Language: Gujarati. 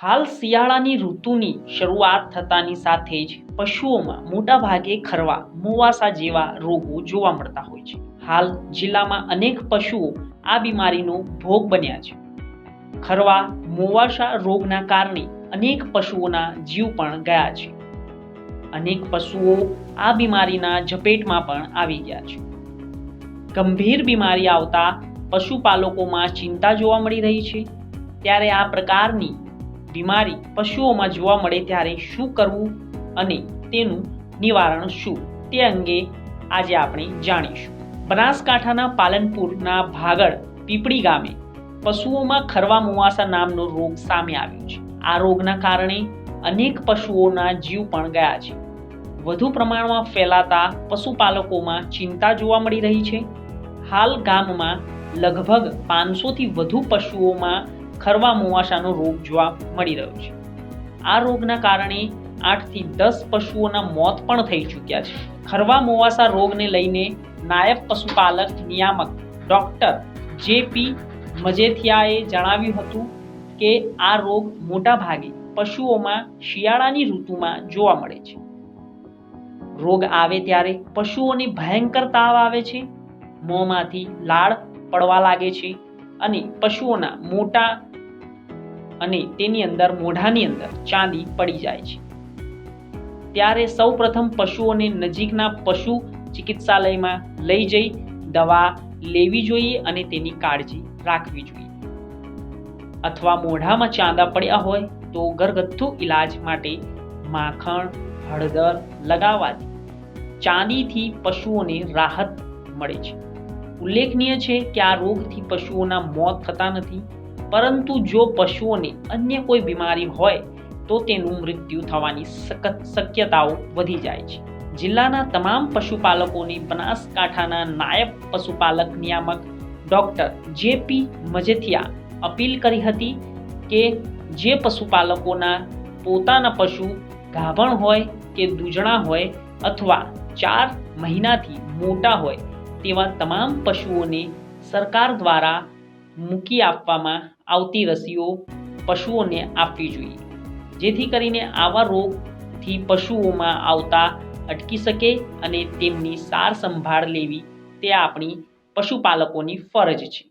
હાલ શિયાળાની ઋતુની શરૂઆત થતાની સાથે જ પશુઓમાં મોટા ભાગે ખરવા, મોવાસા જેવા રોગો જોવા મળતા હોય છે. હાલ જિલ્લામાં અનેક પશુઓ આ બીમારીનો ભોગ બન્યા છે. ખરવા, મોવાસા રોગના કારણે અનેક પશુઓના જીવ પણ ગયા છે. અનેક પશુઓ આ બીમારીના ઝપેટમાં પણ આવી ગયા છે. ગંભીર બીમારી આવતા પશુપાલકોમાં ચિંતા જોવા મળી રહી છે. ત્યારે આ પ્રકારની બીમારી પશુઓમાં જોવા મળે ત્યારે શું કરવું અને તેનું નિવારણ શું તે અંગે આજે આપણે જાણીશું. બનાસકાંઠાના પાલનપુરના ભાગળ પીપળી ગામે પશુઓમાં ખરવા મોવાસા નામનો રોગ સામે આવ્યો છે. આ રોગના કારણે અનેક પશુઓના જીવ પણ ગયા છે. વધુ પ્રમાણમાં ફેલાતા પશુપાલકોમાં ચિંતા જોવા મળી રહી છે. હાલ ગામમાં લગભગ 500થી વધુ પશુઓમાં ખરવા મોવાસાનો રોગ જોવા મળી રહ્યો છે. આ રોગના કારણે 8થી 10 પશુઓના મોત પણ થઈ ચૂક્યા છે. ખરવા મોવાસા રોગને લઈને નાયબ પશુપાલક નિયામક ડોક્ટર જે.પી. મજેથિયાએ જણાવ્યું હતું કે આ રોગ મોટા ભાગે પશુઓમાં શિયાળાની ઋતુમાં જોવા મળે છે. રોગ આવે ત્યારે પશુઓને ભયંકર તાવ આવે છે, મોંમાંથી લાળ પડવા લાગે છે અને પશુઓના મોટા અને તેની અંદર મોઢાની અંદર ચાંદી પડી જાય છે. ત્યારે સૌપ્રથમ પશુઓને નજીકના પશુ ચિકિત્સાલયમાં લઈ જઈ દવા લેવી જોઈએ અને તેની કાળજી રાખવી જોઈએ. અથવા મોઢામાં ચાંદા પડ્યા હોય તો ઘરગથ્થુ ઇલાજ માટે માખણ, હળદર લગાવવાથી ચાંદીથી પશુઓને રાહત મળે છે. ઉલ્લેખનીય છે કે આ રોગથી પશુઓના મોત થતા નથી, પરંતુ જો પશુઓને અન્ય કોઈ બીમારી હોય તો તેનું મૃત્યુ થવાની શક્યતાઓ વધી જાય છે. જિલ્લાના તમામ પશુપાલકોને બનાસકાંઠાના નાયબ પશુપાલક નિયામક ડોક્ટર જે.પી. મજેથિયા અપીલ કરી હતી કે જે પશુપાલકોના પોતાના પશુ ગાભણ હોય કે દૂજણા હોય અથવા 4 મહિનાથી મોટા હોય તેવા તમામ પશુઓને સરકાર દ્વારા મૂકી આપવામાં આવતી રસીઓ પશુઓને આપવી જોઈએ, જેથી કરીને આવા રોગથી પશુઓમાં આવતા અટકી શકે અને તેમની સાર સંભાળ લેવી તે આપણી પશુપાલકોની ફરજ છે.